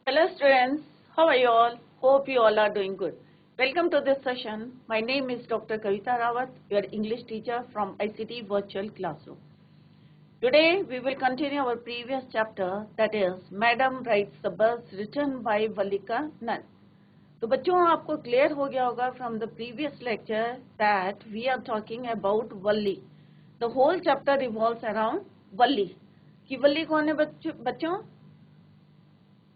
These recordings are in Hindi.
Hello students, how are you all? Hope you all are doing good. Welcome to this session. My name is Dr. Kavita Rawat, your English teacher from ICT Virtual Classroom. Today we will continue our previous chapter, that is Madam Writes the Bus, written by Valika Nunn. तो बच्चों आपको क्लियर हो गया होगा from the previous lecture that we are talking about Valli. The whole chapter revolves around Valli. कि वल्ली कौन है बच्चों?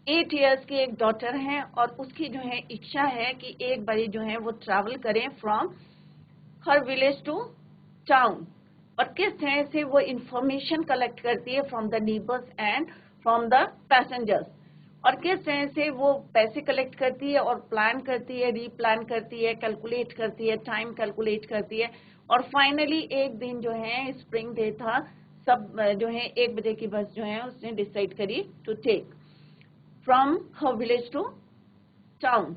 8 इयर्स की एक डॉटर हैं और उसकी जो है इच्छा है कि एक बारी जो है वो ट्रैवल करें from her village to town, और किस तरह से वो इंफॉर्मेशन कलेक्ट करती है from the neighbours and from the passengers, और किस तरह से वो पैसे कलेक्ट करती है और प्लान करती है, रीप्लान करती है, कैलकुलेट करती है, टाइम कैलकुलेट करती है, और फाइनली एक दिन जो है स्प्रिंग डे था, सब जो है 1 बजे की बस जो है उसने डिसाइड करी to take from her village to town.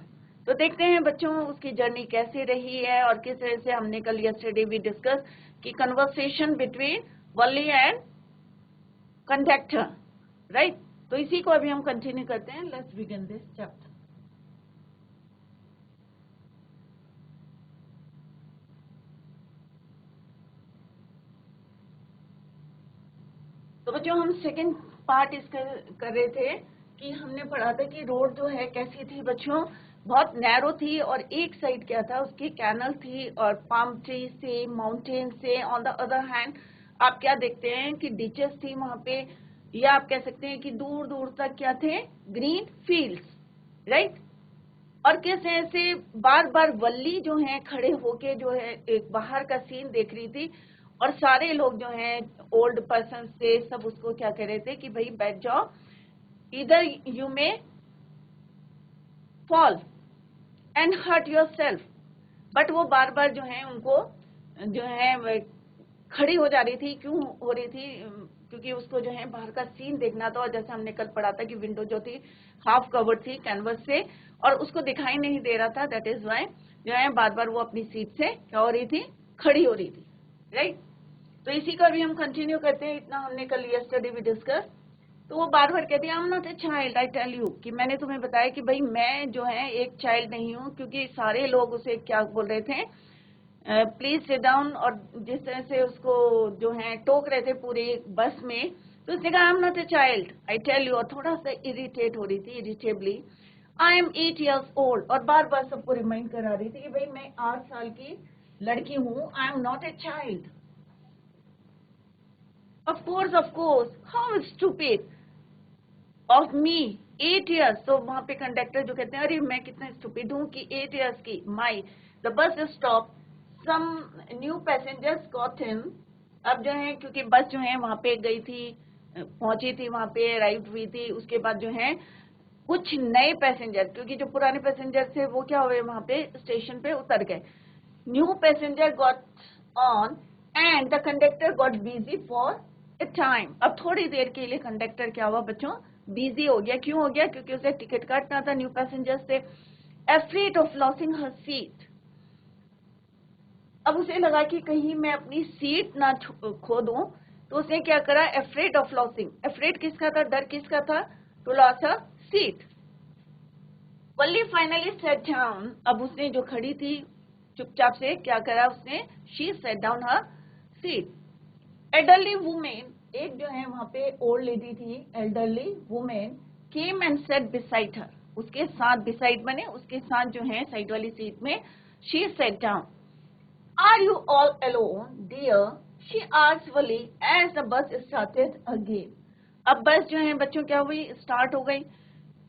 तो देखते हैं बच्चों उसकी जर्नी कैसी रही है और किस तरह से हमने कल यस्टरडे भी डिस्कस की conversation between Valli and conductor, right. तो इसी को अभी हम कंटिन्यू करते हैं। Let's begin this chapter. तो बच्चों हम सेकंड पार्ट इसका कर रहे थे कि हमने पढ़ा था कि रोड जो है कैसी थी बच्चों, बहुत नैरो थी, और एक साइड क्या था उसकी कैनल थी और पाम ट्री से, माउंटेन से। ऑन द अदर हैंड आप क्या देखते हैं कि डिचेस थी वहां पे, या आप कह सकते हैं कि दूर दूर तक क्या थे, ग्रीन फील्ड्स, राइट। और किस तरह से बार बार वल्ली जो है खड़े होके जो है एक बाहर का सीन देख रही थी, और सारे लोग जो हैं ओल्ड पर्सन से सब उसको क्या कह रहे थे कि भाई बैठ जाओ, इधर you may fall and hurt yourself. But वो बार बार जो है उनको जो है खड़ी हो जा रही थी। क्यों हो रही थी? क्योंकि उसको जो है बाहर का सीन देखना था, और जैसे हमने कल पढ़ा था कि विंडो जो थी हाफ कवर्ड थी कैनवस से और उसको दिखाई नहीं दे रहा था। दैट इज वाई जो है बार बार वो अपनी सीट से क्या हो रही थी, खड़ी हो रही थी, राइट। तो इसी का भी हम कंटिन्यू करते हैं। इतना हमने कल यस्टरडे भी डिस्कस। तो वो बार बार कहती है I am not a child, I tell you, कि मैंने तुम्हें बताया कि भाई मैं जो है एक चाइल्ड नहीं हूँ, क्योंकि सारे लोग उसे क्या बोल रहे थे, प्लीज सिट डाउन, और जिस तरह से उसको जो है टोक रहे थे पूरी बस में। तो उसने कहा I am not a child, I tell you, और थोड़ा सा इरिटेट हो रही थी, irritably. I am 8 years old, और बार बार सबको रिमाइंड करा रही थी कि भाई मैं 8 साल की लड़की हूँ, आई am not a child. Of course, how stupid of me, 8 years. तो वहां पे कंडक्टर जो कहते हैं अरे मैं कितना स्टूपिड हूँ कि 8 इयर्स की। My the bus stop, some new passengers got in. अब जो है क्योंकि बस जो है वहां पे गई थी, पहुंची थी, वहां पे अराइव हुई थी, उसके बाद जो है कुछ नए पैसेंजर, क्योंकि जो पुराने पैसेंजर थे वो क्या हुए, वहां पे स्टेशन पे उतर गए। New passenger got on and the conductor got busy for a time. अब थोड़ी देर के लिए कंडक्टर क्या हुआ बच्चों, बिजी हो गया। क्यों हो गया? क्योंकि उसे टिकट काटना था न्यू पैसेंजर से। Afraid of losing her seat, अब उसे लगा कि कहीं मैं अपनी सीट ना खो दूं, तो उसने क्या करा, एफ्रेड ऑफ लॉसिंग। एफ्रेड किसका था, डर किसका था, to loss a seat. Valli finally sat down, अब उसने जो खड़ी थी चुपचाप से क्या करा उसने, she sat down her seat. Elderly women, एक जो है वहां पे ओल्ड लेडी थी, elderly women came and set beside her, उसके साथ, बिसाइड बने उसके साथ जो है साइड वाली सीट में, she sat down. Are you all alone dear, she asked Valli as the bus started again. अब बस जो है बच्चों क्या हुई, स्टार्ट हो गई।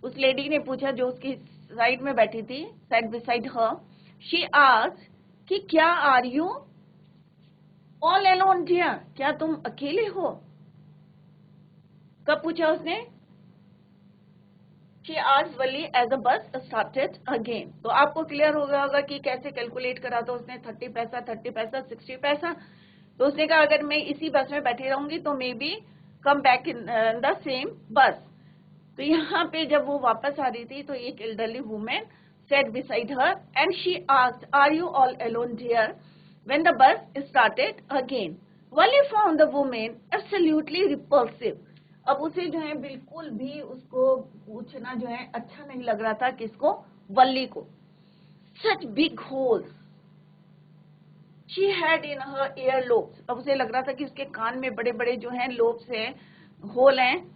उस लेडी ने पूछा जो उसकी साइड में बैठी थी, side beside her, she asked कि क्या are you all alone dear, क्या तुम अकेले हो? कब पूछा उसने? She asked Valli as the bus started again. तो आपको क्लियर हो गया होगा कि कैसे कैलकुलेट करा था उसने, 30 पैसा, 30 पैसा, 60 पैसा। तो उसने कहा अगर मैं इसी बस में बैठी रहूंगी तो may be come back in the same बस। तो यहाँ पे जब वो वापस आ रही थी तो एक elderly women sat beside her and she asked, are you all alone dear, when the bus started again. Wally found the woman absolutely repulsive. अब उसे जो है बिल्कुल भी उसको पूछना जो है अच्छा नहीं लग रहा था, किसको, वल्ली को। Such big holes she had in her ear lobes, अब उसे लग रहा था कि उसके कान में बड़े बड़े जो हैं लोब्स हैं, होल हैं।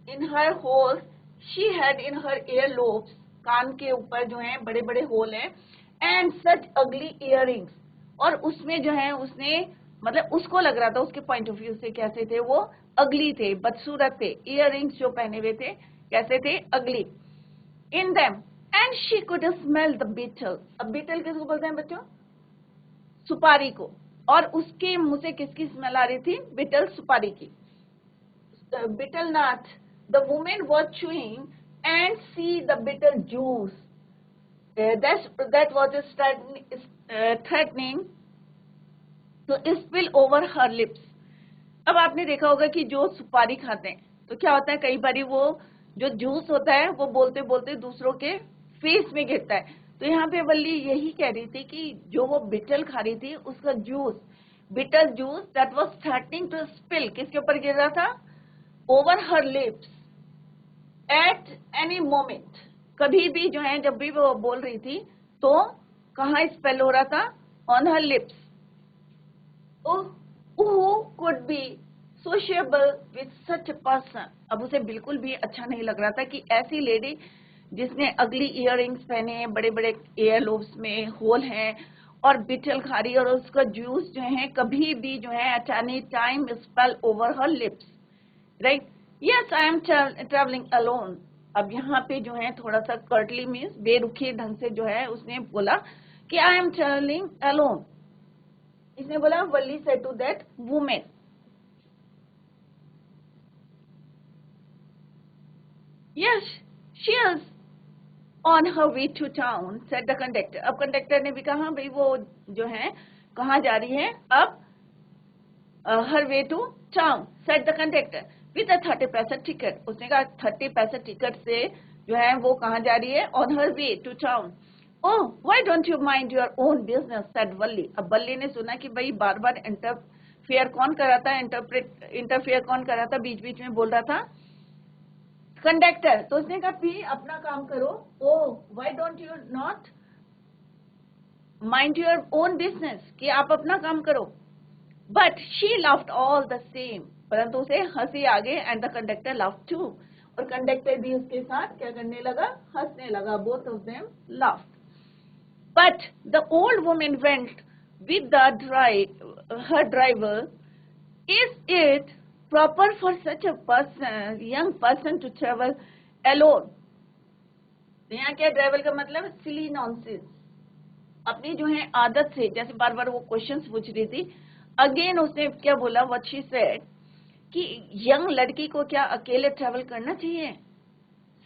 In her holes she had in her ear lobes, कान के ऊपर जो है बड़े बड़े होल हैं। एंड सच अगली इयररिंग्स, और उसमें जो है उसने, मतलब उसको लग रहा था, उसके पॉइंट ऑफ व्यू से कैसे थे वो, अगली थे, बदसूरत थे। इयररिंग्स जो पहने हुए थे कैसे थे, अगली। In them and she could smell the betel, अब बीटल किसको बोलते हैं बच्चों, सुपारी को। और उसके मुंह से किसकी स्मेल आ रही थी, बीटल, सुपारी की। betel nut, the woman was chewing and see the betel juice. That was threatening to spill over her lips. अब आपने देखा होगा कि जो सुपारी खाते हैं तो क्या होता है, कई बार वो जो जूस होता है वो बोलते बोलते दूसरों के फेस में गिरता है। तो यहाँ पे वल्ली यही कह रही थी कि जो वो बिटल खा रही थी उसका juice, bitter juice, that was threatening to spill, किसके ऊपर गिर रहा था, over her lips at any moment, कभी भी जो है जब भी वो बोल रही थी तो कहाँ स्पेल हो रहा था, on her lips. Who could be sociable with such a person, अब उसे बिल्कुल भी अच्छा नहीं लग रहा था कि ऐसी लेडी जिसने अगली इयररिंग्स पहने हैं, बड़े बड़े एयर लोब्स में होल हैं, और बिटल खा रही है, और उसका जूस जो है कभी भी जो है at any time spell over her lips. Right, yes I am travelling alone. अब यहाँ पे जो है थोड़ा सा कर्टली मीन्स बेरुखी ढंग से जो है उसने बोला कि आई एम ट्रेवलिंग अलोन। इसने बोला, Valli said to that women, yes she is on her way to town said the conductor. अब कंडक्टर ने भी कहा, भाई वो जो है कहाँ जा रही है, अब her way to town said the conductor with a 30 paisa ticket. उसने कहा 30 पैसा टिकट से जो है वो कहाँ जा रही है, on her way to town. Oh why don't you mind your own business said Valli. अब वल्ली ने सुना कि भाई बार बार इंटरफेयर कौन कर रहा था, इंटरफेयर कौन कर रहा था, बीच बीच में बोल रहा था, कंडक्टर। तो उसने कहा भी अपना काम करो। Oh why don't you not mind your own business, कि आप अपना काम करो। But she laughed all the same, परंतु उसे हंसी आ गई, and the conductor laughed too, और कंडक्टर भी उसके साथ क्या करने लगा, हंसने लगा। Both of them laughed. But the old woman went with her driver, is it proper for such a person, young person to travel alone? यहाँ क्या ड्राइवर का मतलब, सिली नॉनसेंस। अपनी जो है आदत से, जैसे बार बार वो क्वेश्चंस पूछ रही थी, अगेन उसने क्या बोला, व्हाट शी सेड, कि यंग लड़की को क्या अकेले ट्रैवल करना चाहिए,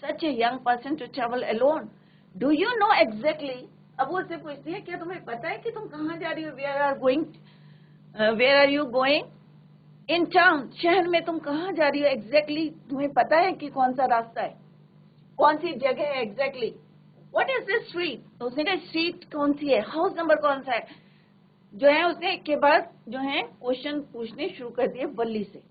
such a young person to travel alone, do you know exactly. अब वो उससे पूछती है, क्या तुम्हें पता है कि तुम कहाँ जा रही हो, where are you going in town, शहर में तुम कहाँ जा रही हो एग्जैक्टली, तुम्हें पता है कि कौन सा रास्ता है, कौन सी जगह है exactly, what is this street. तो उसने कहा स्ट्रीट कौन सी है, हाउस नंबर कौन सा है, जो है उसने एक के बाद जो है क्वेश्चन पूछने शुरू कर दिए वल्ली से।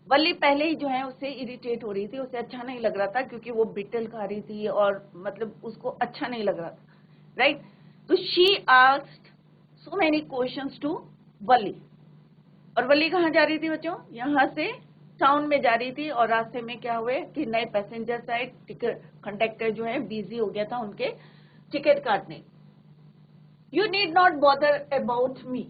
वल्ली पहले ही जो है उससे इरिटेट हो रही थी, उसे अच्छा नहीं लग रहा था, क्योंकि वो बिटल खा रही थी और मतलब उसको अच्छा नहीं लग रहा था, राइट। तो she asked so many questions to Valli. और वल्ली कहाँ जा रही थी बच्चों, यहाँ से टाउन में जा रही थी, और रास्ते में क्या हुए कि नए पैसेंजर्स आए, टिकट कंडक्टर जो है बिजी हो गया था उनके टिकट काटने। You need not bother about मी।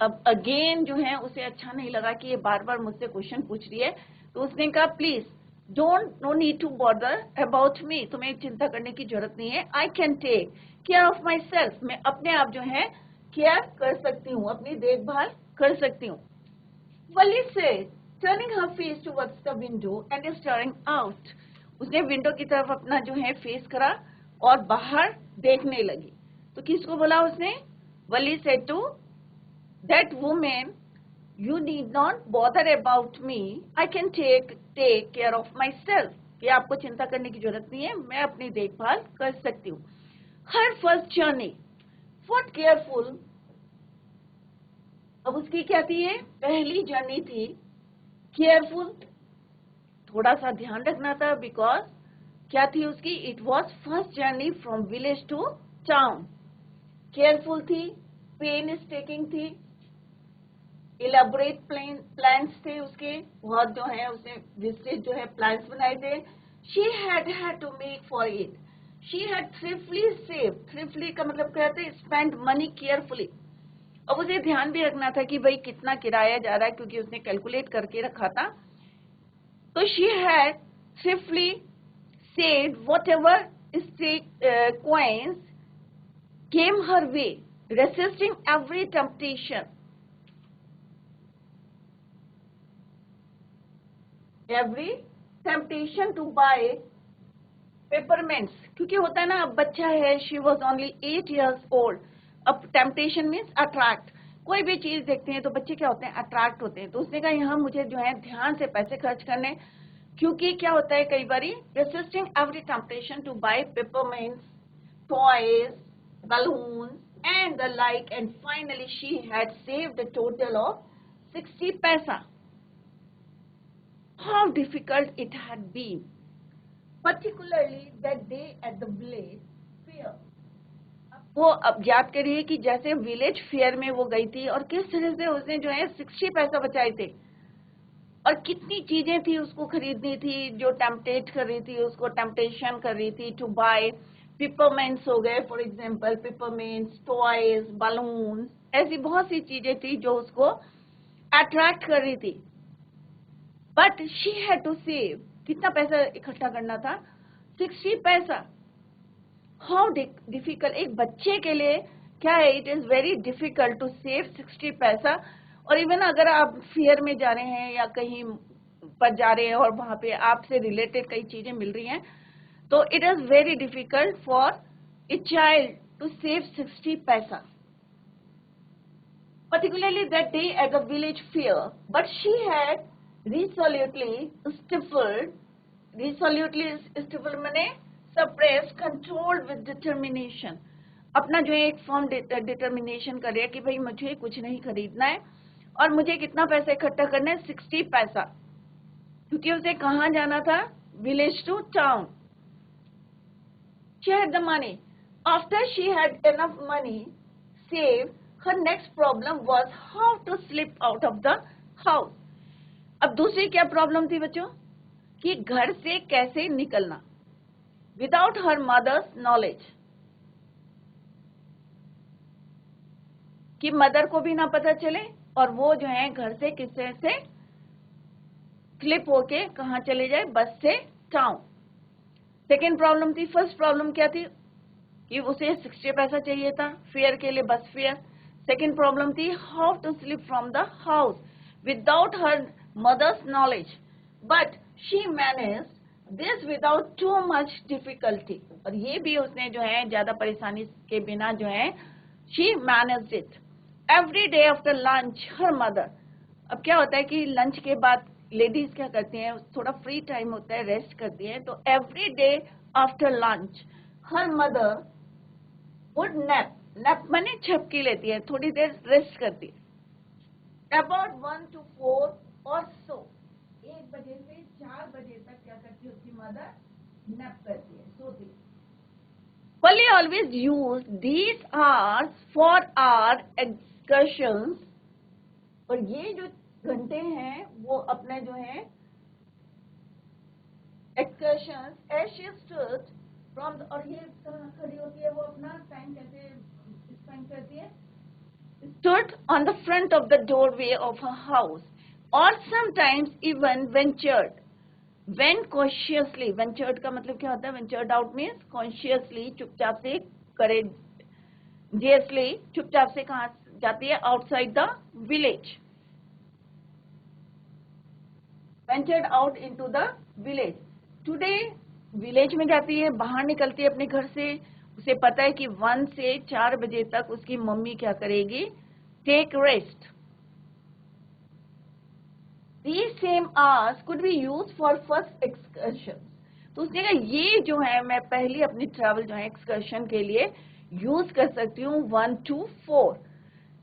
अब अगेन जो है उसे अच्छा नहीं लगा कि ये बार बार मुझसे क्वेश्चन पूछ रही है, तो उसने कहा please don't, no need to bother about me, तुम्हें चिंता करने की जरूरत नहीं है, I can take care of myself, मैं अपने आप जो है केयर कर सकती हूँ, अपनी देखभाल कर सकती हूँ। वल्ली से turning her face towards the window and starring out, उसने विंडो की तरफ अपना जो है फेस करा और बाहर देखने लगी। तो किसको बोला उसने, Valli said to that woman, you need not bother about me, I can take care of myself, कि आपको चिंता करने की जरूरत नहीं है, मैं अपनी देखभाल कर सकती हूँ। Her first journey, what careful, अब उसकी क्या थी, ये पहली जर्नी थी, केयरफुल, थोड़ा सा ध्यान रखना था, बिकॉज क्या थी उसकी, it was first journey from village to town. Careful थी, पेन इज टेकिंग थी, इलेबोरेट प्लान्स थे उसके, बहुत जो है उसने विस्टेज जो है प्लान्स बनाए थे। She had to make for it, she had thriftily save, thriftily का मतलब कहते हैं स्पेंड मनी केयरफुली। अब उसे ध्यान भी रखना था कि भाई कितना किराया जा रहा है, क्योंकि उसने कैलकुलेट करके रखा था। तो she had thriftily saved whatever coins came her way, resisting every temptation. Every temptation to buy peppermints, क्योंकि होता है ना, अब बच्चा है, she was only 8 years old. अब temptation means attract. कोई भी चीज देखते हैं तो बच्चे क्या होते हैं, अट्रैक्ट होते हैं। तो उसने कहा यहाँ मुझे जो है ध्यान से पैसे खर्च करने, क्योंकि क्या होता है कई बारी, resisting every temptation to buy peppermints, toys, balloons and the like, and finally she had saved a total of 60 paisa. How difficult it had been, particularly that day at the village fair. वो अब याद करिए कि जैसे विलेज फेयर में वो गई थी और किस तरह से उसने जो है 60 पैसा बचाए थे, और कितनी चीजें थी उसको खरीदनी थी जो टेम्पटेट कर रही थी, उसको टेम्पटेशन कर रही थी टू बाय। पिपरमेंट्स हो गए फॉर एग्जांपल, पिपरमेंट्स, टॉयज, बलून, ऐसी बहुत सी चीजें थी जो उसको अट्रैक्ट कर रही थी। But she had to save, कितना पैसा इकट्ठा करना था, 60 पैसा। हाउ डिफिकल्ट, एक बच्चे के लिए क्या है, it is very difficult to save 60 पैसा। और इवन अगर आप फेयर में जा रहे हैं या कहीं पर जा रहे हैं और वहां पे आपसे रिलेटेड कई चीजें मिल रही हैं, तो it is very difficult for a child to save 60 पैसा, particularly that day at the village fair. But she had resolutely stifled मैंने suppressed, controlled with determination. अपना जो है एक फर्म डिटर्मिनेशन कर रही है कि भाई मुझे कुछ नहीं खरीदना है, और मुझे कितना पैसा इकट्ठा करना है, 60 पैसा, क्योंकि उसे कहाँ जाना था, village to town. She had the money. After she had enough money saved, her next problem was how to slip out of the house. अब दूसरी क्या प्रॉब्लम थी बच्चों, कि घर से कैसे निकलना, विदाउट हर मदर्स नॉलेज, कि मदर को भी ना पता चले और वो जो है घर से किसी से क्लिप होके कहाँ चले जाए, बस से टाउन। सेकेंड प्रॉब्लम थी, फर्स्ट प्रॉब्लम क्या थी कि उसे 60 पैसा चाहिए था फेयर के लिए, बस फेयर। सेकेंड प्रॉब्लम थी how to slip from the house without her mother's knowledge, but she managed this without too much difficulty, और ये भी उसने जो है ज्यादा परेशानी के बिना जो है she managed it. Every day after lunch her mother, अब क्या होता है कि लंच के बाद लेडीज क्या करती हैं, थोड़ा फ्री टाइम होता है, रेस्ट करती हैं, तो every day after lunch her mother would nap, nap माने झपकी लेती है, थोड़ी देर रेस्ट करती है। अबाउट 1 to 4 और सो, 1 बजे से 4 बजे तक क्या करती है उसकी मदर, नैप करती है, सोती है। Polly always used these hours for our excursions, और ये जो घंटे हैं वो अपने जो है excursions, as she stood from और ये खड़ी होती है, वो अपना टाइम कैसे स्पेंड करती है, stood on the front of the doorway of her house, or sometimes even went cautiously, ventured का मतलब क्या होता है, ventured out means consciously, चुपचाप से, courageously, चुपचाप से कहाँ जाती है, outside the village, ventured out into the village. Today village में जाती है, बाहर निकलती है अपने घर से, उसे पता है कि 1 से 4 बजे तक उसकी मम्मी क्या करेगी, take rest. These same hours could be used for first excursion. तो उसने कहा ये जो है मैं पहली अपनी ट्रैवल जो है एक्सकर्शन के लिए यूज कर सकती हूँ 1 to 4.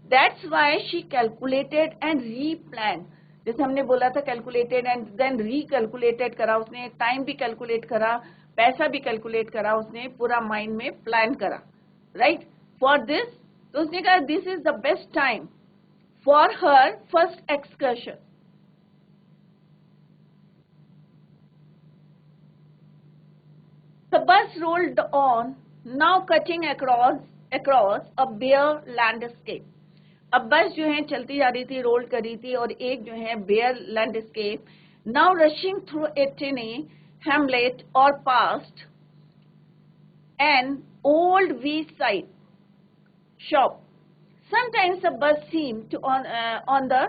That's why she calculated and replanned. जैसे हमने बोला था कैलकुलेटेड एंड देन रिकैलकुलेटेड करा उसने, टाइम भी कैलकुलेट करा, पैसा भी कैलकुलेट करा उसने, पूरा माइंड में प्लान करा, राइट, फॉर दिस। तो उसने कहा this is the best time for her first excursion. The bus rolled on, now cutting across a bare landscape. अब बस जो है चलती जा रही थी, रोल कर रही थी, और एक जो है bare landscape, now rushing through a tiny hamlet or past an old wayside shop. Sometimes the bus seemed to on the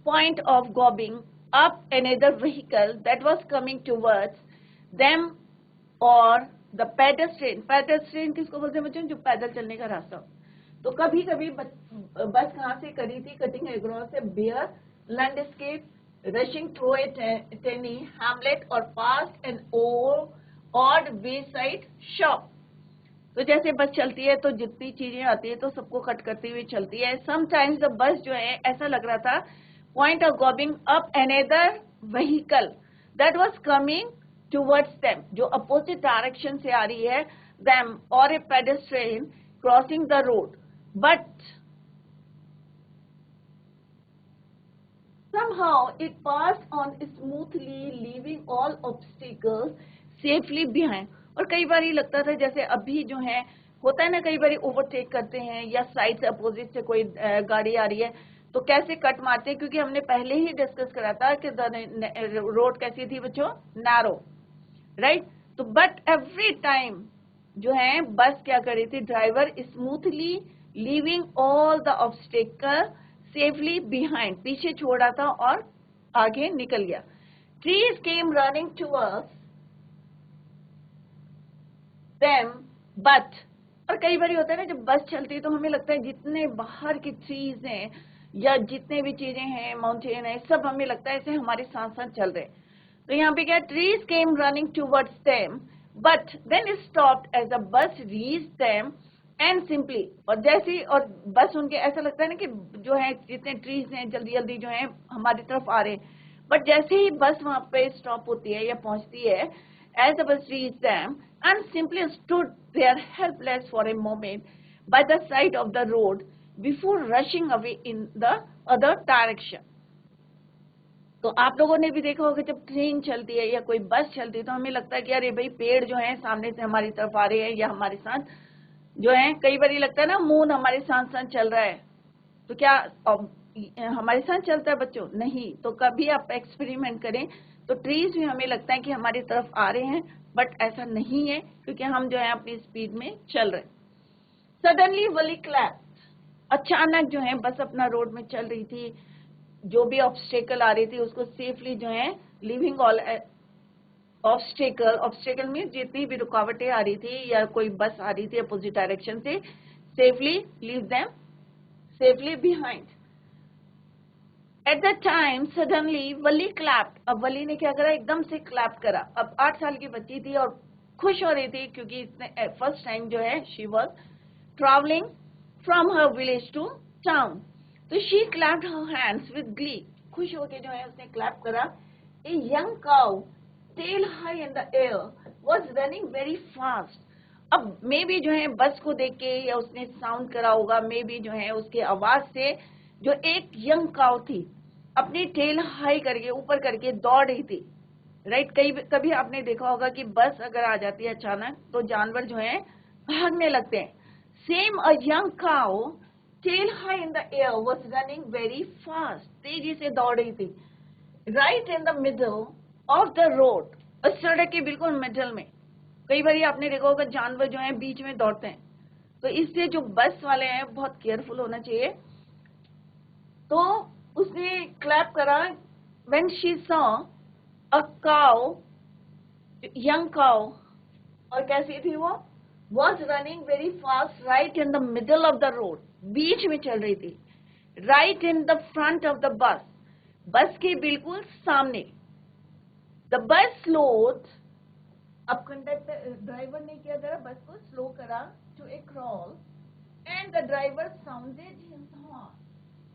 point of gobbing up another vehicle that was coming towards them, और द पेडेस्ट्रियन किसको बोलते हैं बच्चों, जो पैदल चलने का रास्ता। तो कभी कभी बस कहाँ से करी थी, cutting across a bare landscape, rushing through a tiny hamlet or past an odd wayside shop. तो जैसे बस चलती है तो जितनी चीजें आती है तो सबको कट करती हुई चलती है। समटाइम्स द बस जो है ऐसा लग रहा था point of gobbling up another vehicle that was coming towards them, जो अपोजिट डायरेक्शन से आ रही है, देम और a pedestrian crossing the road, but somehow it passed on smoothly, leaving all obstacles safely behind. और कई बार ये लगता था जैसे अभी जो है होता है ना, कई बार ओवरटेक करते हैं या साइड से अपोजिट से कोई गाड़ी आ रही है तो कैसे कट मारते हैं, क्योंकि हमने पहले ही डिस्कस करा था कि रोड कैसी थी बच्चों, नैरो, राइट। तो बट एवरी टाइम जो है बस क्या कर रही थी, driver smoothly leaving all the obstacle safely behind, पीछे छोड़ा था और आगे निकल गया। Trees came running towards them but, और कई बार होता है ना जब बस चलती है तो हमें लगता है जितने बाहर की ट्रीज हैं या जितने भी चीजें हैं, माउंटेन है, सब हमें लगता है ऐसे हमारे साथ साथ चल रहे हैं। तो यहाँ पे क्या, trees came running towards them but then stopped as the bus reach them and simply, और जैसी और बस उनके ऐसा लगता है ना कि जो है जितने ट्रीज हैं जल्दी जल्दी जो है हमारी तरफ आ रहे हैं, बट जैसे ही बस वहां पे स्टॉप होती है या पहुंचती है, as the bus reach them and simply stood there helpless for a moment by the side of the road before rushing away in the other direction. तो आप लोगों ने भी देखा होगा जब ट्रेन चलती है या कोई बस चलती है तो हमें लगता है कि अरे भाई पेड़ जो है सामने से हमारी तरफ आ रहे हैं या हमारे साथ जो है, कई बार ये लगता है ना मून हमारे साथ साथ चल रहा है, तो क्या हमारे साथ चलता है बच्चों, नहीं। तो कभी आप एक्सपेरिमेंट करें तो ट्रीज भी हमें लगता है कि हमारी तरफ आ रहे हैं, बट ऐसा नहीं है क्योंकि हम जो है अपनी स्पीड में चल रहे हैं। सडनली वली क्लैप, अचानक जो है बस अपना रोड में चल रही थी, जो भी ऑब्स्टेकल आ रही थी उसको सेफली जो है लिविंग ऑल ऑब्स्टेकल में जितनी भी रुकावटें आ रही थी या कोई बस आ रही थी अपोजिट डायरेक्शन से, safely leave them safely behind. At the time suddenly Wali clapped, अब वली ने क्या करा, एकदम से क्लैप करा। अब 8 साल की बच्ची थी और खुश हो रही थी क्योंकि इसने फर्स्ट टाइम जो है she was travelling from her village to town, तो she clapped her hands with glee, खुश होके जो है उसने क्लैप करा। A young cow tail high in the air was running very fast. अब मे भी जो है बस को देख के या उसने साउंड करा होगा, मे भी जो है उसके आवाज से जो एक यंग काउ थी अपनी टेल हाई करके ऊपर करके दौड़ रही थी, राइट। कभी आपने देखा होगा कि बस अगर आ जाती है अचानक तो जानवर जो है भागने लगते हैं। Same a young cow tail high in the air was running very fast, तेजी से दौड़ रही थी, right in the middle of the road, सड़क के बिल्कुल मिडल में। कई बार आपने देखा होगा जानवर जो है बीच में दौड़ते हैं, तो इससे जो बस वाले हैं बहुत केयरफुल होना चाहिए। तो उसने क्लैप करा when she saw a cow, young cow, और कैसी थी वो, was running very fast right in the middle of the road, बीच में चल रही थी, right in the front of the bus, bus के बिल्कुल सामने। The bus slowed, अब कंडक्टर ड्राइवर ने क्या करा, बस को स्लो करा to a crawl and the driver sounded his horn,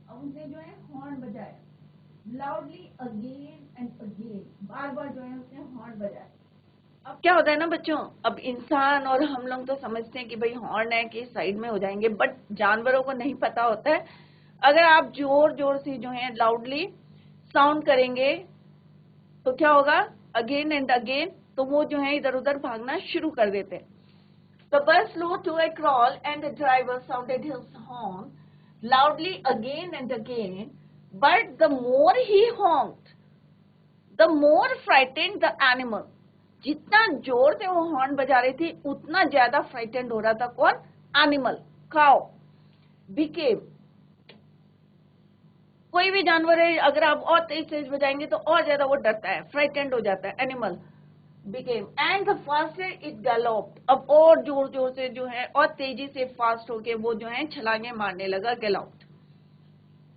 अब उसने जो है हॉर्न बजाया, लाउडली अगेन एंड अगेन, बार बार जो है उसने हॉर्न बजाया। अब क्या होता है ना बच्चों, अब इंसान और हम लोग तो समझते हैं कि भाई हॉर्न है कि साइड में हो जाएंगे, बट जानवरों को नहीं पता होता है। अगर आप जोर जोर से जो है लाउडली साउंड करेंगे तो क्या होगा, अगेन एंड अगेन, तो वो जो है इधर उधर भागना शुरू कर देते हैं। The bus slowed to a crawl and the driver sounded his horn loudly again and again, but the more he honked, the more frightened the animal. जितना जोर से वो हॉर्न बजा रही थी उतना ज्यादा फ्राइटेंड हो रहा था कौन, एनिमल, काउ बिकेम। कोई भी जानवर है, अगर आप और तेज तेज बजाएंगे तो और ज्यादा वो डरता है, फ्राइटेंड हो जाता है, animal became and the faster it galloped, अब और जोर जोर से जो है और तेजी से फास्ट होके वो जो है छलांगे मारने लगा, galloped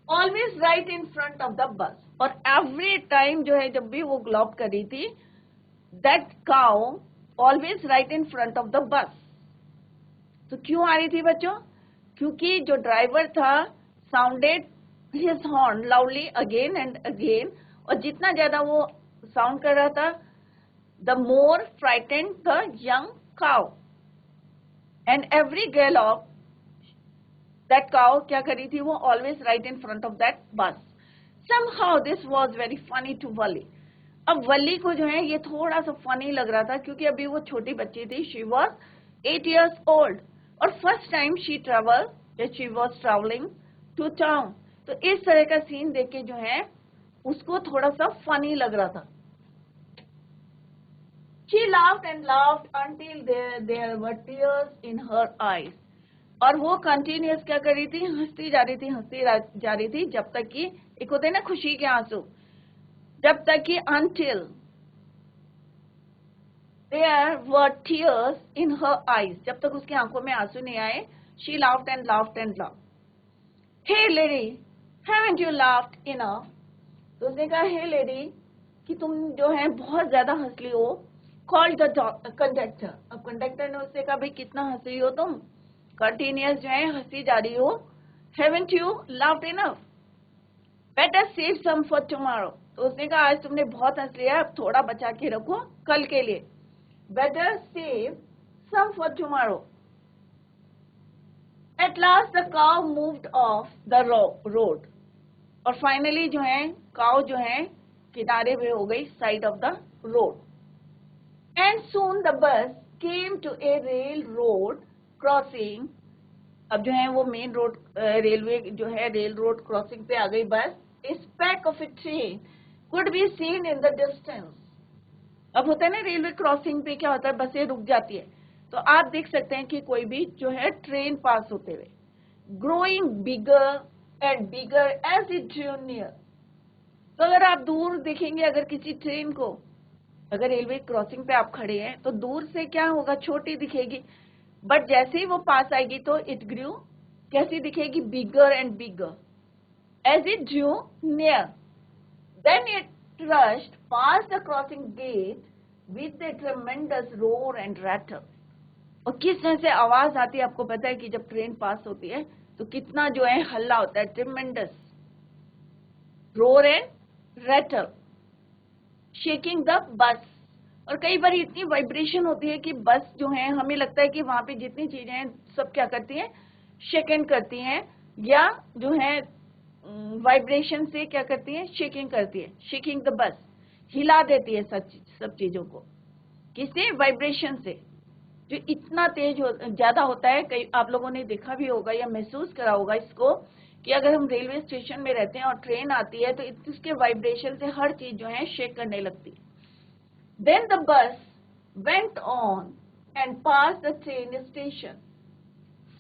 always right in front of the bus, और every time जो है जब भी वो gallop कर रही थी, that cow always right in front of the bus। तो क्यों आ रही थी बच्चों, क्योंकि जो ड्राइवर था sounded his horn loudly again and again, और जितना ज्यादा वो साउंड कर रहा था, the more frightened the young cow, and every gallop that cow क्या कर रही थी, वो always right in front of that bus। somehow this was very funny to Wally। अब वली को जो है ये थोड़ा सा फनी लग रहा था, क्योंकि अभी वो छोटी बच्ची थी, she was 8 years old, और first time she was traveling to town। तो इस तरह का सीन देख के जो है उसको थोड़ा सा फनी लग रहा था। She laughed and laughed until there were tears in her eyes, और वो कंटिन्यूअस क्या कर रही थी, हंसती जा रही थी जब तक कि, एक होते ना खुशी के आंसू, जब तक कि until there were tears in her eyes, जब तक उसकी आंखों में आंसू नहीं आए। She laughed and laughed and laughed। Hey lady, haven't you laughed enough? तो उसने कहा, हे लेडी, कि तुम जो है बहुत ज्यादा हंस ली हो। Called the conductor, अब कंडक्टर ने उससे कहा, भाई कितना हंस रही हो तुम, कंटिन्यूअस जो है हंसी जा रही हो। Haven't you laughed enough? Better save some for tomorrow, तो उसने कहा आज तुमने बहुत हंस लिया, अब थोड़ा बचा के रखो कल के लिए। Better save some for tomorrow। At last the cow moved off the road, और फाइनली जो है काउ जो है किनारे पे हो गई, side of the road. And soon the bus came to a railroad crossing, अब जो है वो मेन रोड, रेलवे जो है रेल रोड क्रॉसिंग पे आ गई बस। A speck of a train could be seen in the distance। अब होता है ना रेलवे क्रॉसिंग पे क्या होता है, बसें रुक जाती है, तो आप देख सकते हैं कि कोई भी जो है ट्रेन पास होते हुए। Growing bigger and bigger as it drew near, तो अगर आप दूर देखेंगे अगर किसी ट्रेन को, अगर रेलवे क्रॉसिंग पे आप खड़े हैं तो दूर से क्या होगा, छोटी दिखेगी, बट जैसे ही वो पास आएगी तो इट ग्रू, कैसी दिखेगी, bigger and bigger as it drew near. Then it rushed past the crossing gate with the tremendous roar and rattle, और किस तरह से आवाज आती है, आपको पता है कि जब ट्रेन पास होती है तो कितना जो है हल्ला होता है, tremendous roar and rattle, shaking the bus. और कई बार इतनी वाइब्रेशन होती है कि बस जो है हमें लगता है कि वहां पे जितनी चीजें हैं सब क्या करती हैं, शेकिंग करती हैं, या जो है वाइब्रेशन से क्या करती हैं, शेकिंग करती है, शेकिंग द बस, हिला देती है सब चीजों को, किससे, वाइब्रेशन से, जो इतना तेज ज्यादा होता है। कई आप लोगों ने देखा भी होगा या महसूस करा होगा इसको, कि अगर हम रेलवे स्टेशन में रहते हैं और ट्रेन आती है तो इसके वाइब्रेशन से हर चीज जो है शेक करने लगती है। Then the bus went on and passed the train station.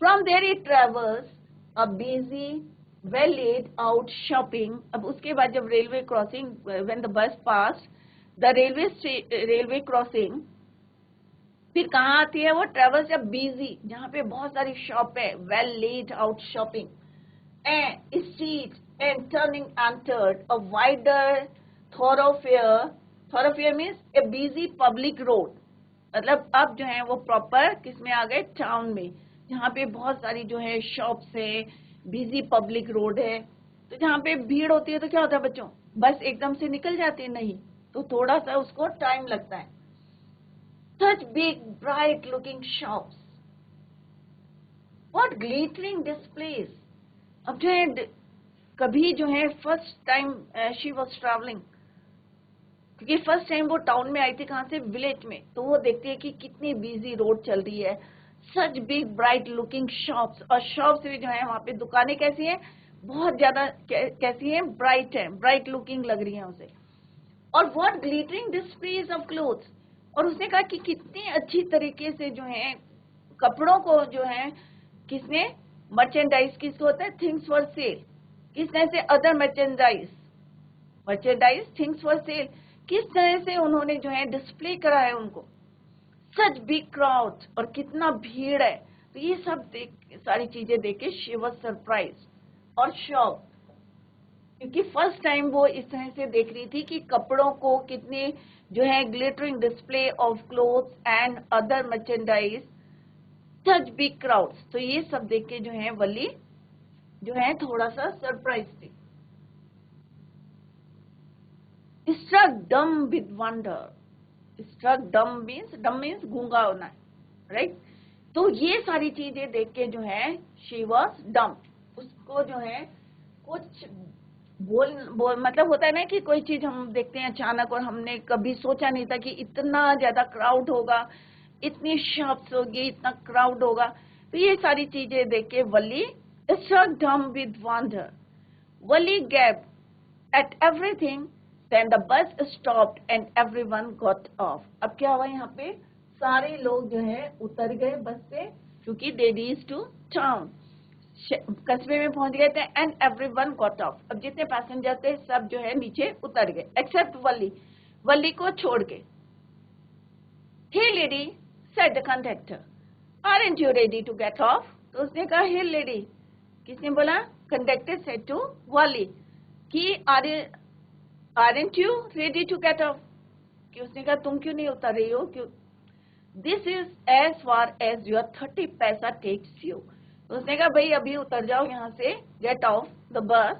From there it traversed a busy, well laid out shopping। अब उसके बाद जब railway crossing, when the bus passed the railway crossing, फिर कहाँ आती है वो, ट्रेवल्स या बिजी, जहाँ पे बहुत सारी शॉप है, well laid out shopping, and street and turning entered a wider thoroughfare। thoroughfare means a busy public road, मतलब अब जो है वो प्रॉपर किस में आ गए, टाउन में, जहाँ पे बहुत सारी जो है शॉप्स है, बिजी पब्लिक रोड है। तो जहाँ पे भीड़ होती है तो क्या होता है बच्चों, बस एकदम से निकल जाती नहीं, तो थोड़ा सा उसको टाइम लगता है. Such big, bright looking shops. What glittering displays. अब जो है कभी जो है first time she was travelling, क्योंकि फर्स्ट टाइम वो टाउन में आई थी, कहाँ से, विलेज में, तो वो देखती है कि कितनी बिजी रोड चल रही है. Such big bright looking shops, और शॉप्स भी जो है वहां पे दुकानें कैसी हैं, बहुत ज्यादा कैसी हैं, ब्राइट है, ब्राइट लुकिंग लग रही है उसे. और what glittering displays of clothes, और उसने कहा कि कितनी अच्छी तरीके से जो है कपड़ों को जो है किसने, मर्चेंडाइज, किसको होता है, थिंग्स फॉर सेल, किस तरह से other merchandise, things for sale, किस तरह से उन्होंने जो है डिस्प्ले करा है उनको. सच बिग क्राउड, और कितना भीड़ है. तो ये सब देख, सारी चीजें देख के शी वाज सरप्राइज और शॉक, क्योंकि फर्स्ट टाइम वो इस तरह से देख रही थी कि कपड़ों को कितने जो है glittering display of clothes and other merchandise, such big crowds. तो ये सब देख के जो है वली जो है थोड़ा सा सरप्राइज थी. struck dumb with wonder. struck dumb means गूंगा होना है, राइट. तो ये सारी चीजें देख के जो है she was dumb, उसको जो है कुछ बोल मतलब होता है ना कि कोई चीज हम देखते हैं अचानक और हमने कभी सोचा नहीं था कि इतना ज्यादा क्राउड होगा, इतनी शॉप्स होगी, इतना क्राउड होगा. तो ये सारी चीजें देख के वली struck dumb with wonder. Wali gaped at everything. Then the bus stopped and everyone got off. अब क्या हुआ यहाँ पे, सारे लोग जो है उतर गए बस से, क्योंकि they reached to town, कस्बे में पहुंच गए थे. एंड एवरीवन गॉट ऑफ, अब जितने पैसेंजर थे सब जो है नीचे उतर गए, एक्सेप्ट वली, वली को छोड़ के. हे lady, said the conductor, aren't you ready to get off? तो उसने कहा हे लेडी, किसने बोला, कंडक्टर said to वली कि aren't you ready to get off, कि उसने कहा तुम क्यों नहीं उतर रही हो, क्यों. This is as far as your 30 पैसा takes you. तो उसने कहा भाई अभी उतर जाओ यहाँ से, गेट ऑफ द बस,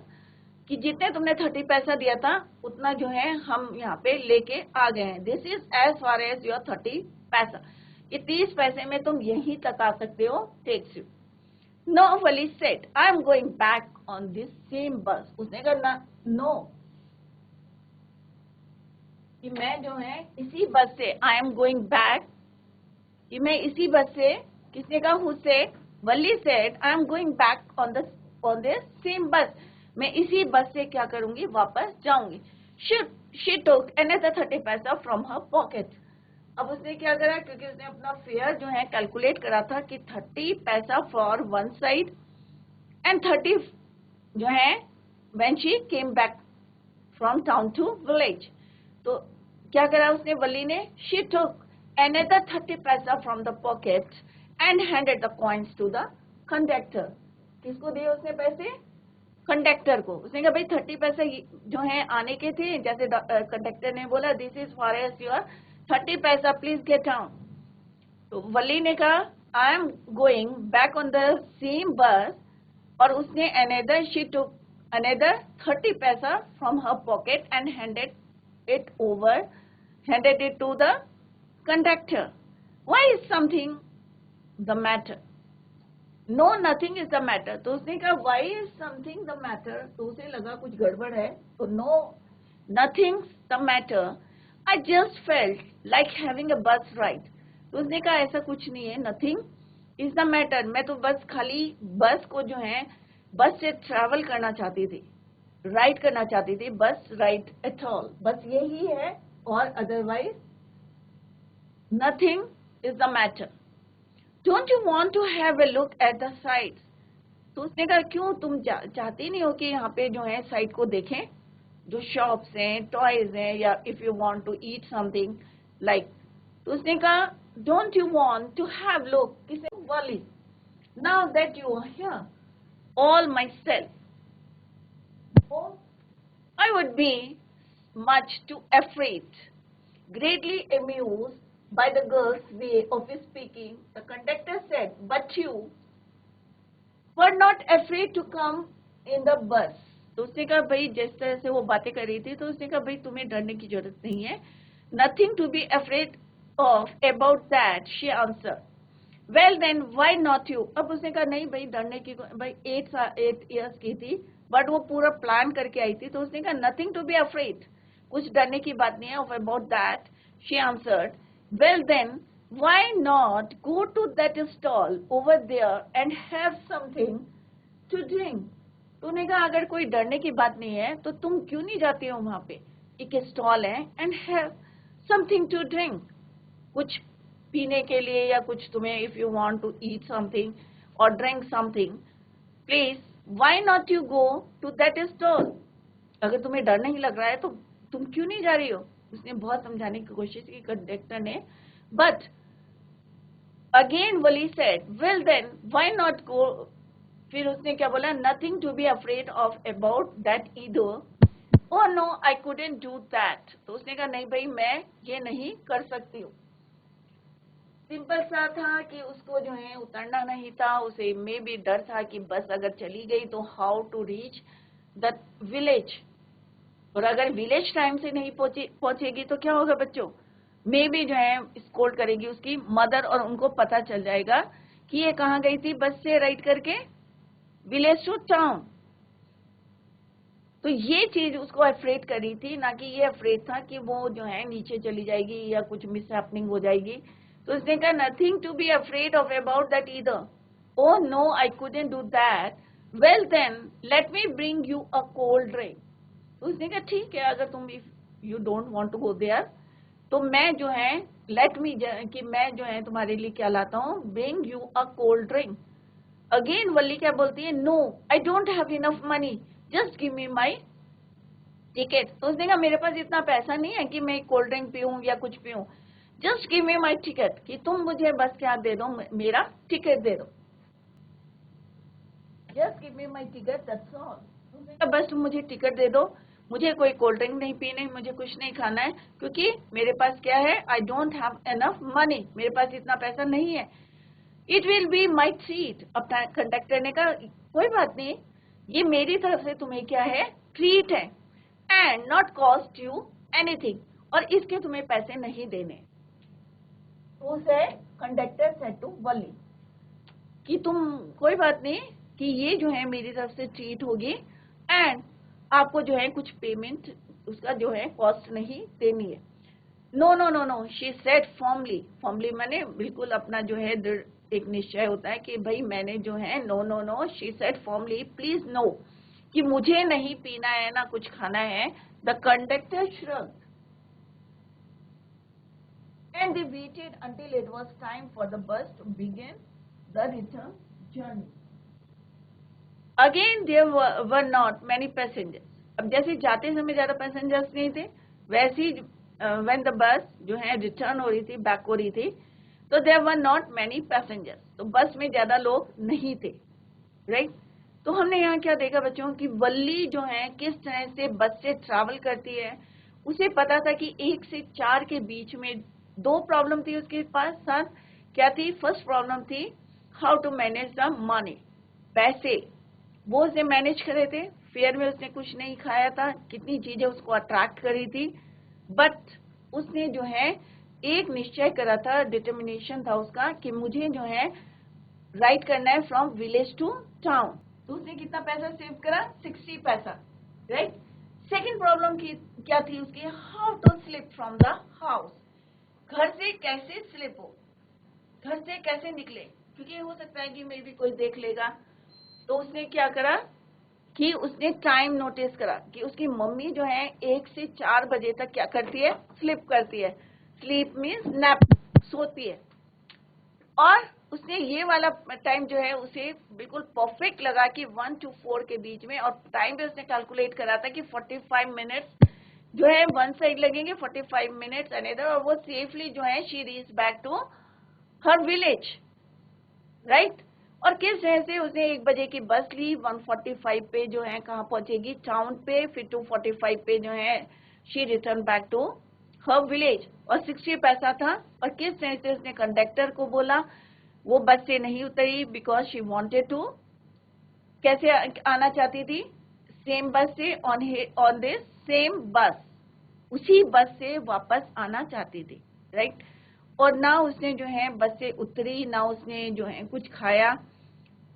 कि जितने तुमने 30 पैसा दिया था उतना जो है हम यहाँ पे लेके आ गए हैं. This is as far as your 30 पैसा, ये 30 पैसे में तुम यहीं तक आ सकते हो, takes you. No, Valli said, I am going back on this same bus. उसने कहा नो, कि मैं जो है इसी बस से, आई एम गोइंग बैक, कि मैं इसी बस से, किसने कहा, who said, Wali said, I am going back on this same बस, मैं इसी बस से क्या करूंगी, वापस जाऊंगी. शी टुक अनदर 30 पैसा फ्रॉम हर पॉकेट. अब उसने क्या करा, क्योंकि उसने अपना फेयर जो है कैलकुलेट करा था कि 30 पैसा फॉर वन साइड एंड 30 जो है when she came back from town to village. तो क्या करा उसने, वली ने, शी टुक अनदर 30 पैसा from the pocket and handed the coins to the conductor. किसको दिए उसने पैसे, कंडक्टर को. उसने कहा भाई 30 पैसे जो है आने के थे, जैसे कंडक्टर ने बोला this is for S your 30 पैसा, प्लीज गेट डाउन. तो वली ने कहा I am going back on the same बस, और उसने अनदर, शी टुक अनदर 30 पैसा from her pocket and handed it to the conductor. Why is something the matter? No, nothing is the matter. तो उसने कहा why is something the matter? तो उसे लगा कुछ गड़बड़ है, तो no, nothing's the matter. I just felt like having a bus ride. तो उसने कहा ऐसा कुछ नहीं है, nothing is the matter. मैं तो बस खाली बस को जो है बस से ट्रैवल करना चाहती थी, राइड करना चाहती थी, बस राइड एट ऑल, बस यही है, और otherwise nothing is the matter. Don't you want to have a look at the sides. तो उसने कहा क्यों, तुम चाहती नहीं हो कि यहाँ पे जो है साइड को देखें, जो शॉप्स हैं, टॉयज हैं, या if you want to eat something like. तो उसने कहा don't you want to have look, किसे, Valli, now that you are here all myself, I would be much too afraid. Greatly amused by the girl's way of speaking, the conductor said, but you were not afraid to come in the bus. तो उसने कहा भाई जिस तरह से वो बातें कर रही थी, तो उसने कहा भाई तुम्हें डरने की जरूरत नहीं है, nothing to be afraid of about that, she answer. Well then why not you. अब उसने कहा नहीं भाई डरने की, भाई 8 ईयर्स की थी बट वो पूरा प्लान करके आई थी, तो उसने कहा नथिंग टू बी अफ्रेड, कुछ डरने की बात नहीं है of about that, she answered. Well then why not go to that stall over there and have something to drink. तूने कहा अगर कोई डरने की बात नहीं है तो तुम क्यों नहीं जाती हो वहां पे, एक स्टॉल है, and have something to drink, कुछ पीने के लिए या कुछ तुम्हें, if you want to eat something और drink something, please why not you go to that stall. अगर तुम्हें डर नहीं लग रहा है तो तुम क्यों नहीं जा रही हो। उसने बहुत समझाने की कोशिश की कंडक्टर ने, but again Valli said well then why not go. फिर उसने क्या बोला, nothing to be afraid of about that either, oh no I couldn't do that. तो उसने कहा नहीं भाई मैं ये नहीं कर सकती हूँ। सिंपल सा था कि उसको जो है उतरना नहीं था, उसे में भी डर था कि बस अगर चली गई तो how to reach the village, और अगर विलेज टाइम से नहीं पहुंचेगी तो क्या होगा बच्चों, में भी जो है स्कोल्ड करेगी उसकी मदर, और उनको पता चल जाएगा कि ये कहाँ गई थी बस से राइड करके, विलेज टू टाउन। तो ये चीज उसको अफ्रेड कर रही थी, ना कि ये अफ्रेड था कि वो जो है नीचे चली जाएगी या कुछ मिस हैपनिंग हो जाएगी। तो उसने कहा nothing to be afraid of about that either, oh no I couldn't do that, well then let me bring you a cold drink. तो उसने कहा ठीक है अगर तुम if you don't want to go there तो मैं जो है लेट मी, कि मैं जो है तुम्हारे लिए क्या लाता हूँ, bring you a cold drink. Again Valli क्या बोलती है, no I don't have enough money, just give me my ticket. तो उसने कहा मेरे पास इतना पैसा नहीं है कि मैं कोल्ड ड्रिंक पीऊं या कुछ पीऊं, just give me my ticket, कि तुम मुझे बस क्या दे दो, मेरा टिकट दे दो, just give me my ticket that's all. उसने कहा बस तुम मुझे टिकट दे दो, मुझे कोई कोल्ड ड्रिंक नहीं पीने, मुझे कुछ नहीं खाना है, क्योंकि मेरे पास क्या है, आई डोंट हैव एनफ मनी, मेरे पास इतना पैसा नहीं है। It will be my treat. अब कंडक्टर ने कहा कोई बात नहीं, ये मेरी तरफ से तुम्हें क्या है, ट्रीट है, and not cost you anything, और इसके तुम्हें पैसे नहीं देने। उसे कंडक्टर सेड टू वली कि तुम कोई बात नहीं, कि ये जो है मेरी तरफ से ट्रीट होगी, एंड आपको जो है कुछ पेमेंट उसका जो है कॉस्ट नहीं देनी है। No no no no, she said formally, formally मैंने बिल्कुल अपना जो है एक निश्चय होता है कि भाई मैंने जो है, no no no, she said formally please no, कि मुझे नहीं पीना है ना कुछ खाना है। The conductor shrugged and they waited until it was time for the bus to begin the return journey. Again there were not many passengers. अब जैसे जाते समय ज्यादा पैसेंजर्स नहीं थे, वैसे ही when the bus जो है रिटर्न हो रही थी, बैक हो रही थी, तो there were not many passengers, तो बस में ज्यादा लोग नहीं थे, राइट। तो हमने यहाँ क्या देखा बच्चों, कि वल्ली जो है किस तरह से बस से ट्रैवल करती है। उसे पता था कि 1 से 4 के बीच में 2 प्रॉब्लम थी उसके पास साथ, क्या थी, फर्स्ट प्रॉब्लम थी how to manage the money, पैसे वो उसे मैनेज कर रहे थे, फेयर में उसने कुछ नहीं खाया था, कितनी चीजें उसको अट्रैक्ट करी थी, बट उसने जो है एक निश्चय करा था, डिटर्मिनेशन था उसका कि मुझे जो है राइड करना है फ्रॉम विलेज टू टाउन। तो उसने कितना पैसा सेव करा, 60 पैसा, राइट। सेकेंड प्रॉब्लम की क्या थी उसकी, how to slip from the house, घर से कैसे स्लिप हो, घर से कैसे निकले, क्योंकि हो सकता है कि मे भी कोई देख लेगा। तो उसने क्या करा कि उसने टाइम नोटिस करा कि उसकी मम्मी जो है 1 से 4 बजे तक क्या करती है, स्लिप करती है। स्लीप मीन्स नैप, सोती है। और उसने ये वाला टाइम जो है उसे बिल्कुल परफेक्ट लगा कि 1 to 4 के बीच में, और टाइम भी उसने कैलकुलेट करा था कि 45 मिनट्स जो है वन साइड लगेंगे, 45 मिनट्स अनदर, और वो सेफली जो है she reach back to her village, right. और किस तरह से उसने 1 बजे की बस ली, 1:45 पे जो है कहाँ पहुंचेगी, टाउन पे, फिर 2:45 पे जो है she return back to her village, और 60 पैसा था। और किस तरह से उसने कंडक्टर को बोला, वो बस से नहीं उतरी बिकॉज शी वांटेड टू, कैसे आना चाहती थी, सेम बस से ऑन दिस सेम बस, उसी बस से वापस आना चाहती थी, राइट। और ना उसने जो है बस से उतरी, ना उसने जो है कुछ खाया,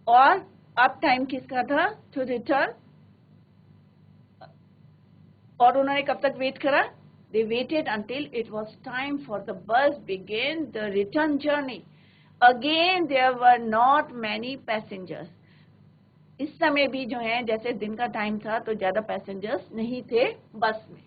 और अब टाइम किसका था? To return. और उन्होंने कब तक वेट करा? They waited until it was time for the bus begin the return journey. Again there were not many passengers. इस समय भी जो है जैसे दिन का टाइम था तो ज्यादा पैसेंजर्स नहीं थे बस में।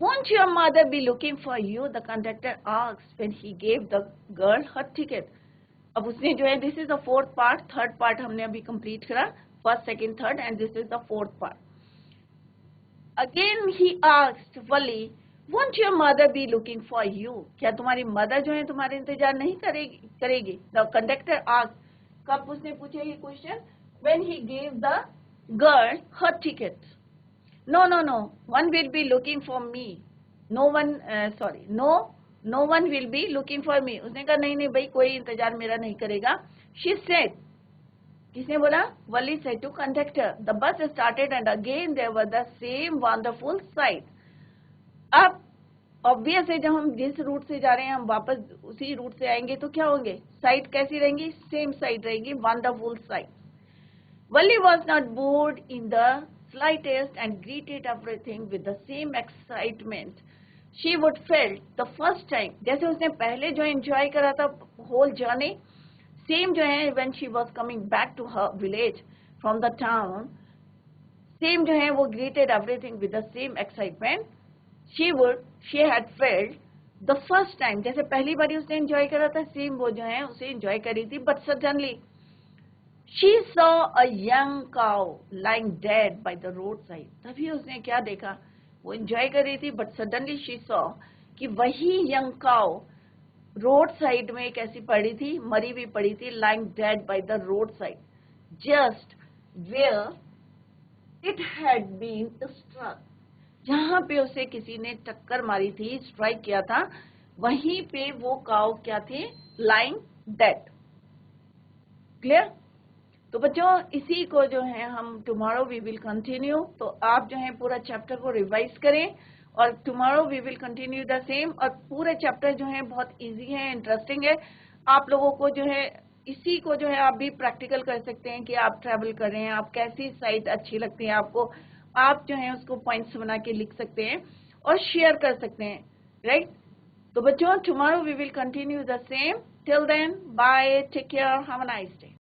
Won't your mother be looking for you? The conductor asked when he gave the girl her ticket. अब उसने जो है, this is the fourth part, third part हमने अभी कंप्लीट करा, first second third, and this is the fourth part. Again he asked Wali, won't your mother be looking for you? क्या तुम्हारी मदर जो है तुम्हारे इंतजार नहीं करेगी? द कंडक्टर आस्क्ड, कब उसने पूछा ये question? When he gave the girl her ticket. No, one will be looking for me. No one will be looking for me. उसने कहा नहीं भाई, कोई इंतजार मेरा नहीं करेगा। She said, किसने बोला? Wali said to conductor. The bus started and again there were the same wonderful sight. अब ऑब्वियस है, जब हम जिस रूट से जा रहे हैं हम वापस उसी रूट से आएंगे तो क्या होंगे? साइट कैसी रहेंगी? सेम साइट रहेगी, wonderful site. Wali was not bored in the slightest and greeted everything with the same excitement she would felt the first time. जैसे उसने पहले जो enjoy करा था whole journey, same जो है when she was coming back to her village from the town, same जो है वो greeted everything with the same excitement she had felt the first time. जैसे पहली बारी उसने enjoy करा था, same वो जो है उसे enjoy करी थी, but suddenly she saw a young cow lying dead by the roadside. तभी उसने क्या देखा? वो एंजॉय कर रही थी, बट सडनली शी सॉ कि वही यंग काउ रोड साइड में कैसी पड़ी थी? मरी हुई पड़ी थी, lying dead by the roadside, just where it had been struck. जहां पे उसे किसी ने टक्कर मारी थी, स्ट्राइक किया था, वहीं पे वो काउ क्या थी? lying dead. क्लियर? तो बच्चों, इसी को जो है हम टुमारो वी विल कंटिन्यू। तो आप जो है पूरा चैप्टर को रिवाइज करें और tomorrow we will continue the same. और पूरे चैप्टर जो है बहुत इजी है, इंटरेस्टिंग है। आप लोगों को जो है इसी को जो है आप भी प्रैक्टिकल कर सकते हैं कि आप ट्रैवल कर रहे हैं, आप कैसी साइट अच्छी लगती है आपको, आप जो है उसको पॉइंट्स बना के लिख सकते हैं और शेयर कर सकते हैं, राइट। तो बच्चों, tomorrow we will continue the same. Till then, bye, take care, have a nice day.